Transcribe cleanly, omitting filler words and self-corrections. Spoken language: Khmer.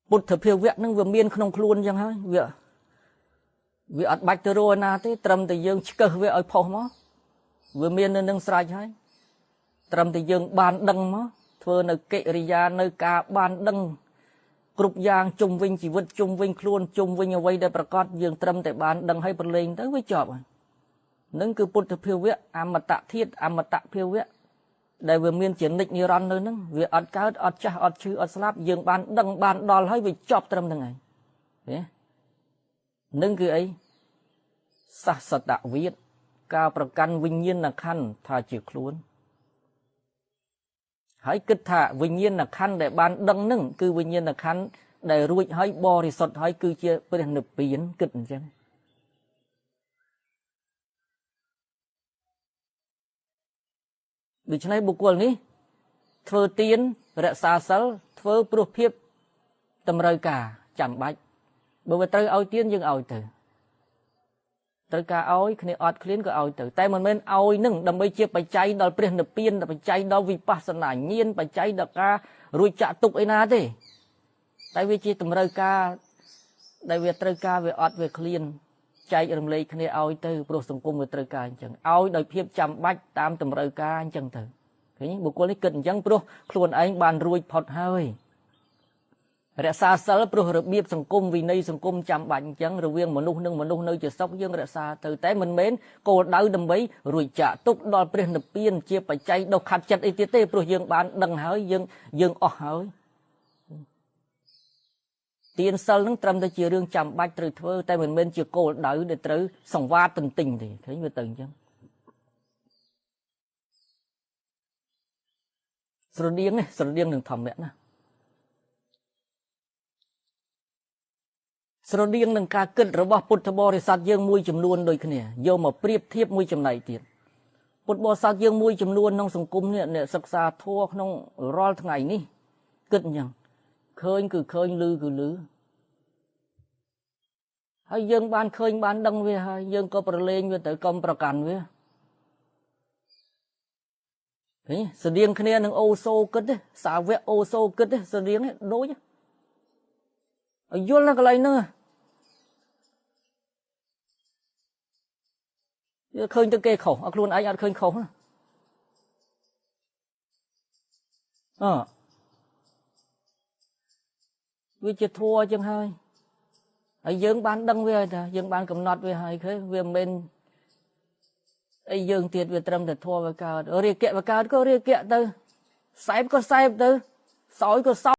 ពុទ្ធភាវៈនឹងវាមានក្នុងខ្លួនចឹងហើយវាអត់បាច់ទៅរកណាទេត្រឹមតែយើងឆ្កឹះវាឲ្យផុសមកវាមាននៅនឹងស្រេចហើយត្រឹមតែយើងបានដឹងមកធ្វើនៅកិរិយានៅការបានដឹងគ្រប់យ៉ាងជុំវិញជីវិតជុំវិញខ្លួនជុំវិញអ្វីដែលប្រកបយើងត្រឹមតែបានដឹងឲ្យប្រឡែងទៅវាចប់ហើយនឹងគឺពុទ្ធភាវៈអមតៈធាតុអមតៈភាវៈដែលវាមានជានិច្ចនិរន្តរ៍នៅនឹងវាអត់កើតអត់ចាស់អត់ឈឺអត់ស្លាប់យើងបានដឹងបានដល់ហើយវាចប់ត្រឹមហ្នឹងហើយនឹងគឺអីសសតវិទ្យការប្រកាន់វិញ្ញាណខណ្ឌថាជាខ្លួនហើយគិតថាវិញ្ញាណខណ្ឌដែលបានដឹងនឹងគឺវិញ្ញាណខណ្ឌដែលរួចហើយបរិសុទ្ធហើយគឺជាព្រះនិព្វានគិតអញ្ចឹងដូច្នេះបុគ្គលនេះធ្វើទានរក្សាសិលធ្វើព្រោះភាពតម្រូវការចាំបាច់បើវាត្រូវឲ្យទានយើងឲ្យទៅត្រូវការឲ្យគ្នាអត់ឃ្លានក៏ឲ្យទៅតែមិនមែនឲ្យនឹងដើម្បីជាបច្ច័យដល់ព្រះនិព្វានបច្ច័យដល់វិបស្សនាញាណបច្ច័យដល់ការរួចចាក់ទុកឯណាទេតែវាជាតម្រូវការដែលវាត្រូវការវាអត់វាឃ្លានចែករំលែកគ្នាឲ្យទៅព្រោះសង្គមវាត្រូវការអញ្ចឹងឲ្យដោយភាពចាំបាច់តាមតម្រូវការអញ្ចឹងទៅឃើញបុគ្គលនេះគិតអញ្ចឹងព្រោះខ្លួនឯងបានរួចផុតហើយរក្សាសិលព្រោះរបៀបសង្គមវិន័យសង្គមចាំបាច់អញ្ចឹងរវាងមនុស្សនិងមនុស្សនៅជាសុខយើងរក្សាទៅតែមិនមែនគោលដៅដើម្បីរួចចាក់ទុកដល់ព្រះនិព្វានជាបច្ច័យដុសខាត់ចិត្តអីទៀតទេព្រោះយើងបានដឹងហើយយើងអស់ហើយទានសិលនឹងត្រឹមតែជារឿងចាំបាច់ត្រូវធ្វើតែមិនមែនជាគោលដៅដែលត្រូវសង្វាតទន្ទិញទេឃើញវាទៅអញ្ចឹងស្រដៀងនឹងធម្មៈណាស្រដៀងនឹងការគិតរបស់ពុទ្ធបរិស័ទយើងមួយចំនួនដូចគ្នាយកមកប្រៀបធៀបមួយចំណែកទៀតពុទ្ធបរិស័ទយើងមួយចំនួនក្នុងសង្គមនេះអ្នកសិក្សាធម៌ក្នុងរាល់ថ្ងៃនេះគិតអញ្ចឹងឃើញគឺឃើញឮគឺឮហើយយើងបានឃើញបានដឹងវាហើយយើងក៏ប្រឡែងវាទៅកុំប្រកាន់វាឃើញស្រដៀងគ្នានឹងអូសូគិតទេសាវកអូសូគិតទេស្រដៀងដូចឲ្យយល់នៅកន្លែងហ្នឹងវាឃើញទៅគេខុសខ្លួនឯងអត់ឃើញខុសវាជាធัวចឹងហើយយើងបានដឹងវាហើយថាយើងបានកំណត់វាហើយឃើញវាមិនមែនអីយើងទៀតវាត្រឹមតែធัวវាកើតរាគៈវាកើតក៏រាគៈទៅសែបក៏សែបទៅសោយក៏សោយ